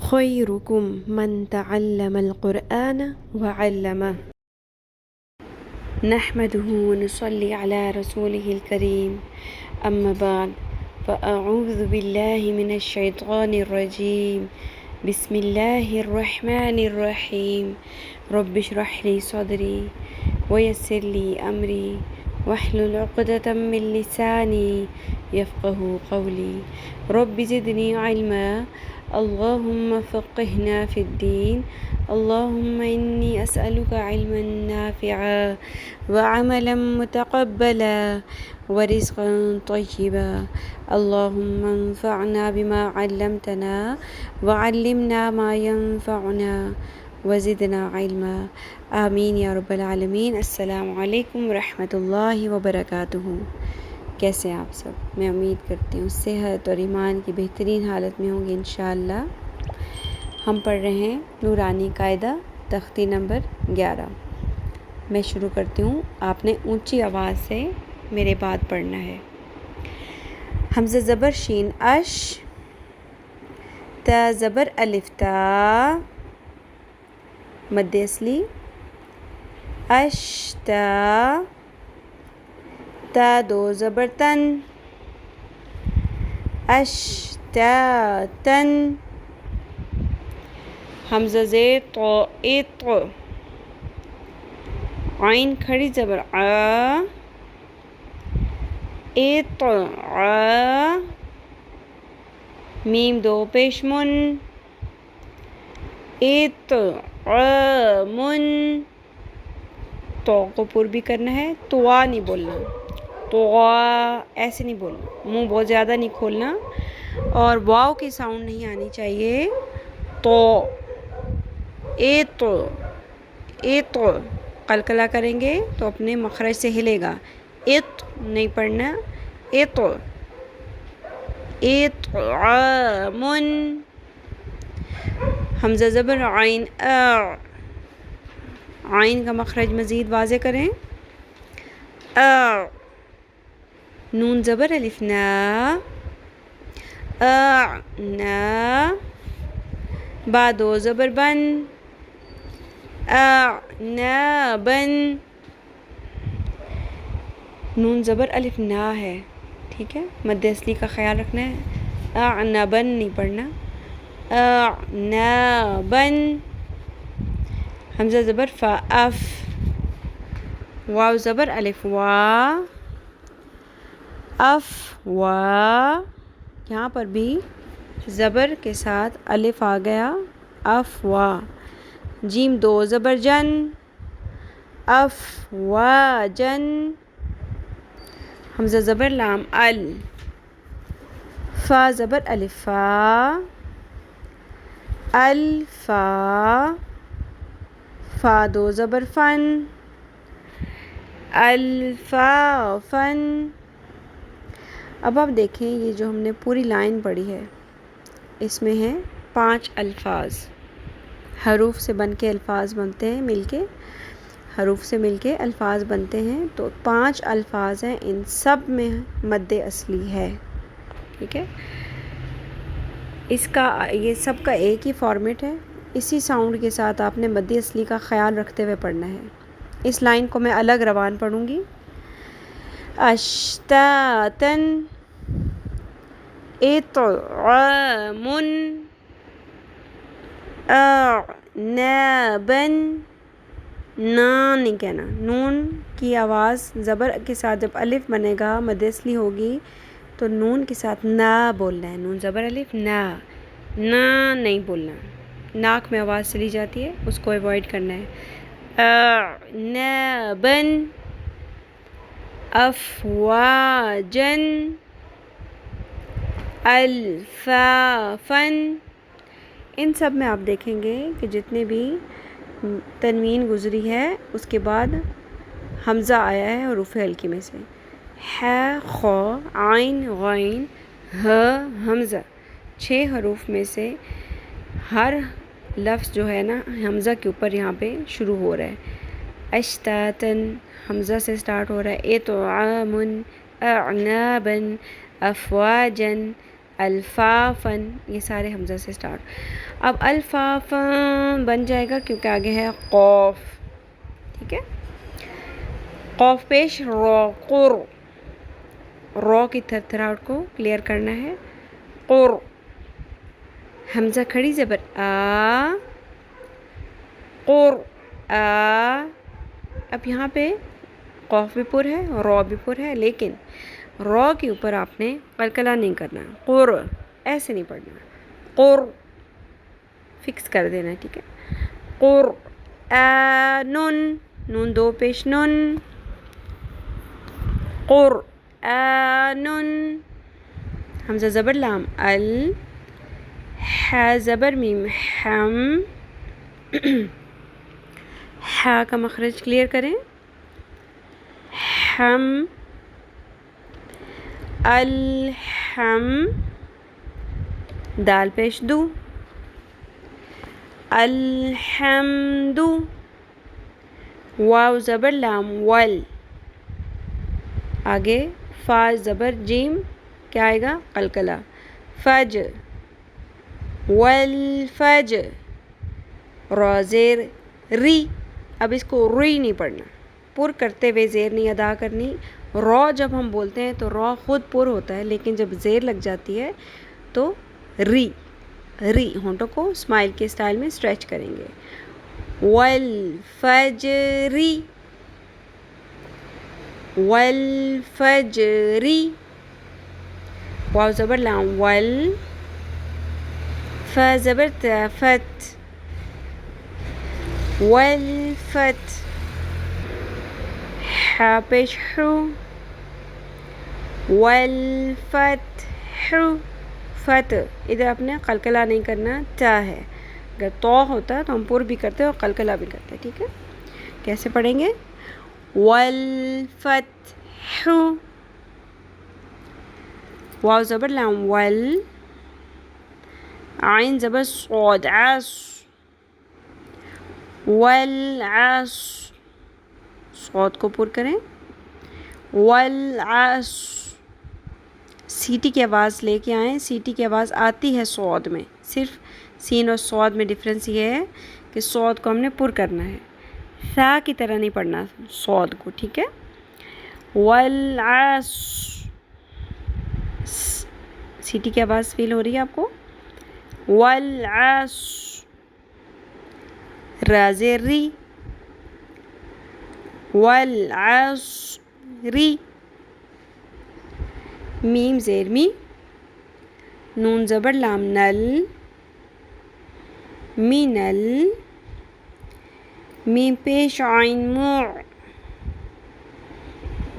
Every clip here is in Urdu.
خيركم من تعلم القرآن وعلمه نحمده ونصلي على رسوله الكريم أما بعد فأعوذ بالله من الشيطان الرجيم بسم الله الرحمن الرحيم رب اشرح لي صدري ويسر لي أمري واحلل عقدة من لساني يفقه قولي رب زدني علما اللهم فقهنا في الدين اللهم إني أسألك علما نافعا وعملا متقبلا ورزقا طيبا اللهم انفعنا بما علمتنا وعلمنا ما ينفعنا وزدنا علما آمین یا رب العالمین۔ السلام علیکم ورحمۃ اللہ وبرکاتہ۔ کیسے ہیں آپ سب؟ میں امید کرتی ہوں صحت اور ایمان کی بہترین حالت میں ہوں گے انشاءاللہ۔ ہم پڑھ رہے ہیں نورانی قاعدہ تختی نمبر 11۔ میں شروع کرتی ہوں، آپ نے اونچی آواز سے میرے بعد پڑھنا ہے۔ حمزہ زبر شین اش، تا زبر الف تا، مد اصلی اشتا، تا دو زبر تن، اشتاتن، حمزہ زیر تو ایت، عین کھڑی زبر آ، ایت آ، میم دو پیش من، ایت من، تو کو پر بھی کرنا ہے، توا نہیں بولنا، توا ایسے نہیں بولنا، منہ بہت زیادہ نہیں کھولنا، اور واو کی ساؤنڈ نہیں آنی چاہیے۔ تو ایت، ایت قلقلہ کریں گے تو اپنے مخرج سے ہلے گا، ایت نہیں پڑھنا، ایت، ایت من، حمزہ زبر عین آ، عین کا مخرج مزید واضح کریں، آ، نون زبر الف نا، آ نا، با دو زبر بن، آ نا بن، نون زبر الف نا ہے، ٹھیک ہے، مد اصلی کا خیال رکھنا ہے، آ نا بن نہیں پڑھنا، آ نا بن، حمزہ زبر فا اف، واو زبر الف وا، اف وا، یہاں پر بھی زبر کے ساتھ الف آ گیا، اف وا، جیم دو زبر جن، اف وا جن، حمزہ زبر لام ال، فا زبر الف فا، الفا، فا دو زبر فن، الفا فن۔ اب آپ دیکھیں یہ جو ہم نے پوری لائن پڑھی ہے، اس میں ہیں 5 الفاظ، حروف سے بن کے الفاظ بنتے ہیں، مل کے حروف سے مل کے الفاظ بنتے ہیں، تو 5 الفاظ ہیں، ان سب میں مد اصلی ہے، ٹھیک ہے۔ اس کا یہ سب کا ایک ہی فارمیٹ ہے، اسی ساؤنڈ کے ساتھ آپ نے مد اصلی کا خیال رکھتے ہوئے پڑھنا ہے۔ اس لائن کو میں الگ روان پڑھوں گی، اشتاتن، اطعام، اعنابا، نا نہیں کہنا، نون کی آواز زبر کے ساتھ جب الف بنے گا، مد اصلی ہوگی تو نون کے ساتھ نا بولنا ہے، نون زبر الف نا، نا نہیں بولنا، ناک میں آواز چلی جاتی ہے، اس کو ایوائڈ کرنا ہے۔ اعنابا، افواجا، الفافا، ان سب میں آپ دیکھیں گے کہ جتنے بھی تنوین گزری ہے اس کے بعد حمزہ آیا ہے حروف ہلکی میں سے، ح، خ، عین، غین، ہ، حمزہ، 6 حروف میں سے ہر لفظ جو ہے نا حمزہ کے اوپر یہاں پہ شروع ہو رہا ہے۔ اشتاتن حمزہ سے سٹارٹ ہو رہا ہے، اطعام، اعنابا، افواجا، الفافن، یہ سارے حمزہ سے سٹارٹ. اب الفافن بن جائے گا کیونکہ آگے ہے قوف. ٹھیک ہے، قوف پیش رو، قر، رو کی تھرتھراہٹ کو کلیئر کرنا ہے. قر، حمزہ کھڑی زبر آ، قر آ. اب یہاں پہ قوف بھی پر ہے، رو بھی پر ہے، لیکن رو کے اوپر آپ نے قلقلہ نہیں کرنا. قر ایسے نہیں پڑھنا، قر فکس کر دینا. ٹھیک ہے، قر نون، نون دو پیش نون، قر نون. حمزہ زبر لام ال، ح زبر میم حم. ح کا مخرج کلیئر کریں. حم، الحم، دال پیش دو، الحمد. واو زبر لام ول، آگے فا زبر جیم، کیا آئے گا؟ قلقلہ. فج، والفج. را زیر ری، اب اس کو ری نہیں پڑھنا، پر کرتے ہوئے زیر نہیں ادا کرنی. را جب ہم بولتے ہیں تو را خود پر ہوتا ہے، لیکن جب زیر لگ جاتی ہے تو ری، ری ہونٹوں کو اسمائل کے اسٹائل میں اسٹریچ کریں گے. والفجری، والفجری. واو زبر لام ول، فا زبر تا فت، والفت. ح پیش حو، والفتح، فت. ادھر آپ نے قلقلہ نہیں کرنا، تا ہے. اگر تو ہوتا تو ہم پر بھی کرتے اور قلقلہ بھی کرتے. ٹھیک ہے، کیسے پڑھیں گے؟ والفتح. واو زبر لام ول، عین زبر صاد عص، والعص. صاد کو پر کریں، والعص. سیٹی کی آواز لے کے آئیں، سیٹی کی آواز آتی ہے صاد میں، صرف سین اور صاد میں ڈفرینس یہ ہے کہ صاد کو ہم نے پر کرنا ہے، سا کی طرح نہیں پڑھنا صاد کو. ٹھیک ہے، والعص. سیٹی کی آواز فیل ہو رہی ہے آپ کو؟ والعص. را زیر ری، والعصری. میم زیر می، نون زبر لام نل، مینل. میم پیش عین مع،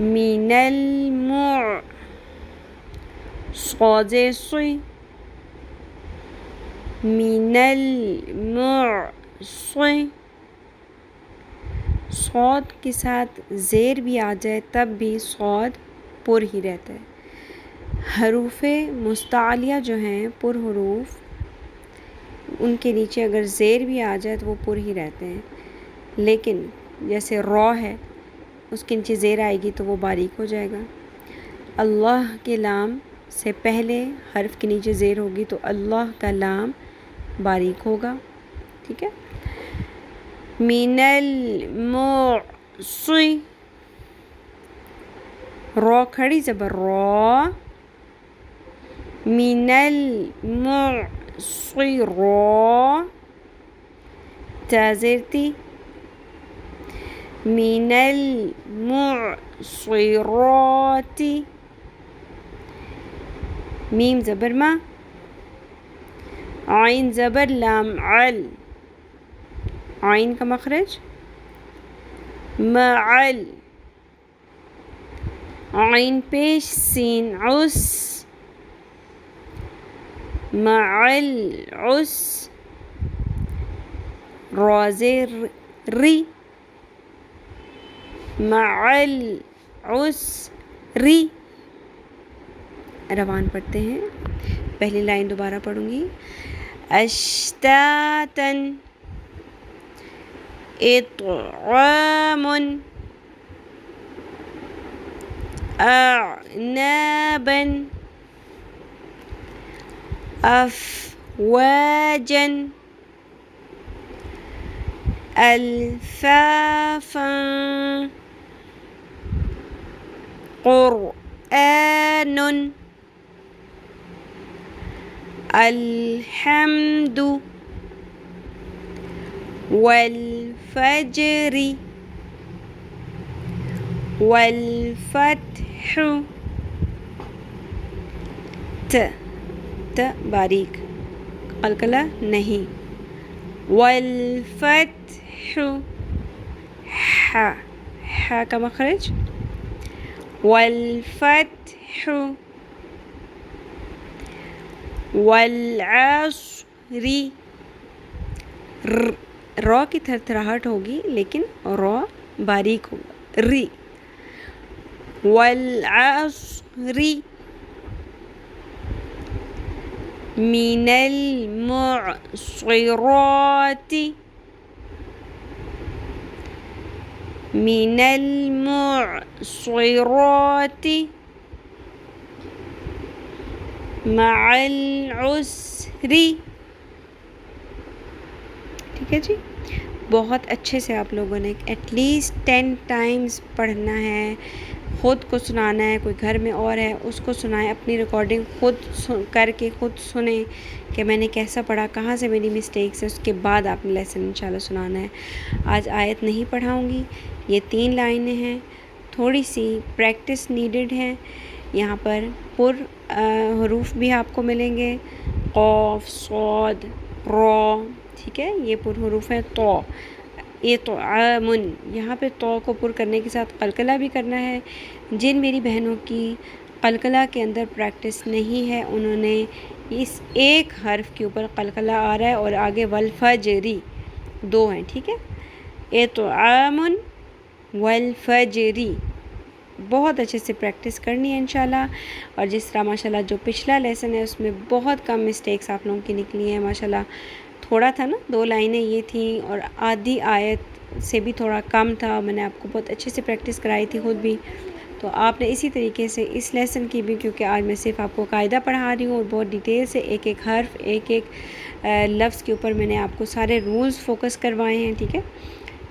مین المع. صاد زیر صی، مین المعصی. صاد کے ساتھ زیر بھی آ جائے تب بھی صاد پر ہی رہتا ہے. حروف مستعلیہ جو ہیں پر حروف، ان کے نیچے اگر زیر بھی آ جائے تو وہ پر ہی رہتے ہیں. لیکن جیسے را ہے، اس کے نیچے زیر آئے گی تو وہ باریک ہو جائے گا. اللہ کے لام سے پہلے حرف کے نیچے زیر ہوگی تو اللہ کا لام باریک ہوگا. ٹھیک ہے، من المعصی. را کھڑی زبر را، من المعصی را. تا زیر تی، من المعصرات. میم زبر ما، عین زبر لام عل، عین کا مخرج معل. عین پیش سین عس، معل عس. را زیر ری، معل عسری. روان پڑھتے ہیں، پہلی لائن دوبارہ پڑھوں گی. اشتاتن، اطعام، اعنابا. أفواجا ألفافا قرآن الحمد والفجر والفتح ت باریک قلقلہ نہیں والفتح ح کا مخرج والفتح والعصر را کی تھرتھراہٹ ہوگی لیکن را باریک ہوگا ری والعصر من المعصرات من المعصرات مع العسر. ٹھیک ہے جی، بہت اچھے سے آپ لوگوں نے ایٹ لیسٹ 10 ٹائمز پڑھنا ہے، خود کو سنانا ہے. کوئی گھر میں اور ہے اس کو سنائیں، اپنی ریکارڈنگ خود کر کے خود سنیں کہ میں نے کیسا پڑھا، کہاں سے میری مسٹیکس ہے، اس کے بعد آپ نے لیسن انشاءاللہ سنانا ہے. آج آیت نہیں پڑھاؤں گی، یہ 3 لائنیں ہیں، تھوڑی سی پریکٹس نیڈڈ ہے. یہاں پر پر حروف بھی آپ کو ملیں گے، قاف، صاد، را. ٹھیک ہے، یہ پر حروف ہیں. تو یہ تو یہاں پہ تو کو پر کرنے کے ساتھ قلقلہ بھی کرنا ہے. جن میری بہنوں کی قلقلہ کے اندر پریکٹس نہیں ہے انہوں نے اس ایک حرف کے اوپر قلقلہ آ رہا ہے اور آگے والفجری 2 ہیں. ٹھیک ہے، اطعام والفجری بہت اچھے سے پریکٹس کرنی ہے انشاءاللہ. اور جس طرح ماشاءاللہ جو پچھلا لیسن ہے اس میں بہت کم مسٹیکس آپ لوگوں کی نکلی ہیں ماشاءاللہ. تھوڑا تھا نا، 2 لائنیں یہ تھیں اور آدھی آیت سے بھی تھوڑا کم تھا. میں نے آپ کو بہت اچھے سے پریکٹس کرائی تھی خود بھی. تو آپ نے اسی طریقے سے اس لیسن کی بھی، کیونکہ آج میں صرف آپ کو قاعدہ پڑھا رہی ہوں اور بہت ڈیٹیل سے ایک ایک حرف ایک ایک لفظ کے اوپر میں نے آپ کو سارے رولز فوکس کروائے ہیں. ٹھیک ہے،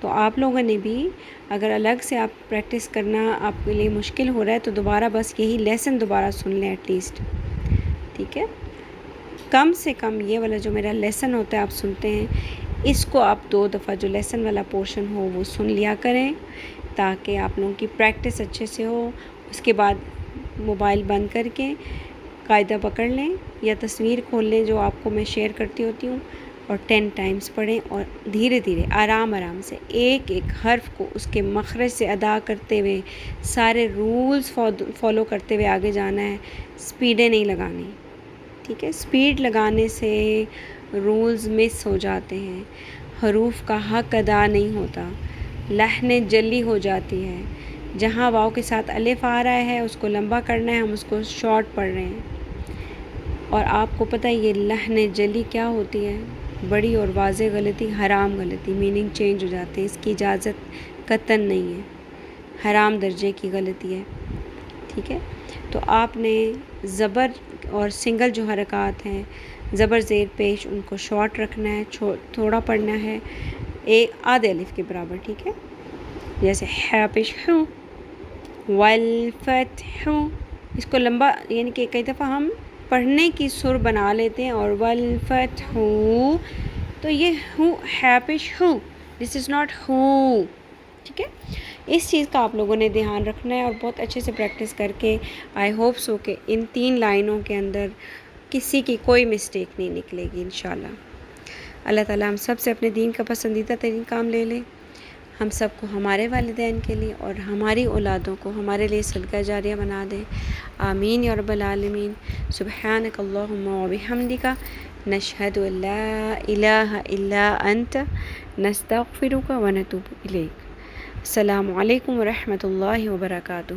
تو آپ لوگوں نے بھی اگر الگ سے آپ پریکٹس کرنا آپ کے لیے مشکل ہو رہا ہے تو دوبارہ بس یہی لیسن دوبارہ سن لیں ایٹ لیسٹ. ٹھیک ہے، کم سے کم یہ والا جو میرا لیسن ہوتا ہے آپ سنتے ہیں، اس کو آپ 2 دفعہ جو لیسن والا پورشن ہو وہ سن لیا کریں تاکہ آپ لوگوں کی پریکٹس اچھے سے ہو. اس کے بعد موبائل بند کر کے قاعدہ پکڑ لیں یا تصویر کھول لیں جو آپ کو میں شیئر کرتی ہوتی ہوں اور 10 ٹائمز پڑھیں اور دھیرے دھیرے آرام سے ایک ایک حرف کو اس کے مخرج سے ادا کرتے ہوئے سارے رولز فالو کرتے ہوئے آگے جانا ہے. سپیڈیں نہیں لگانی. ٹھیک ہے، سپیڈ لگانے سے رولز مس ہو جاتے ہیں، حروف کا حق ادا نہیں ہوتا، لحن جلی ہو جاتی ہے. جہاں واو کے ساتھ الف آ رہا ہے اس کو لمبا کرنا ہے، ہم اس کو شارٹ پڑھ رہے ہیں. اور آپ کو پتہ ہے یہ لحن جلی کیا ہوتی ہے؟ بڑی اور واضح غلطی، حرام غلطی، میننگ چینج ہو جاتے ہیں. اس کی اجازت قطعاً نہیں ہے، حرام درجے کی غلطی ہے. ٹھیک ہے، تو آپ نے زبر اور سنگل جو حرکات ہیں زبر زیر پیش ان کو شارٹ رکھنا ہے، تھوڑا پڑھنا ہے، ایک آدھے الف کے برابر. ٹھیک ہے، جیسے پیش والفتح، اس کو لمبا یعنی کہ کئی دفعہ ہم پڑھنے کی سر بنا لیتے ہیں اور والفتح تو یہ پیش دس از ناٹ ہو. ٹھیک ہے، اس چیز کا آپ لوگوں نے دھیان رکھنا ہے اور بہت اچھے سے پریکٹس کر کے آئی ہوپ سو کہ ان 3 لائنوں کے اندر کسی کی کوئی مسٹیک نہیں نکلے گی انشاءاللہ. اللہ تعالیٰ ہم سب سے اپنے دین کا پسندیدہ ترین کام لے لیں، ہم سب کو ہمارے والدین کے لیے اور ہماری اولادوں کو ہمارے لیے صدقہ جاریہ بنا دیں. آمین یا رب العالمین. سبحانک اللہم و بحمدک، نشہد ان لا الہ الا انت، نستغفرک و نتوب الیک. السلام علیکم ورحمۃ اللہ وبرکاتہ.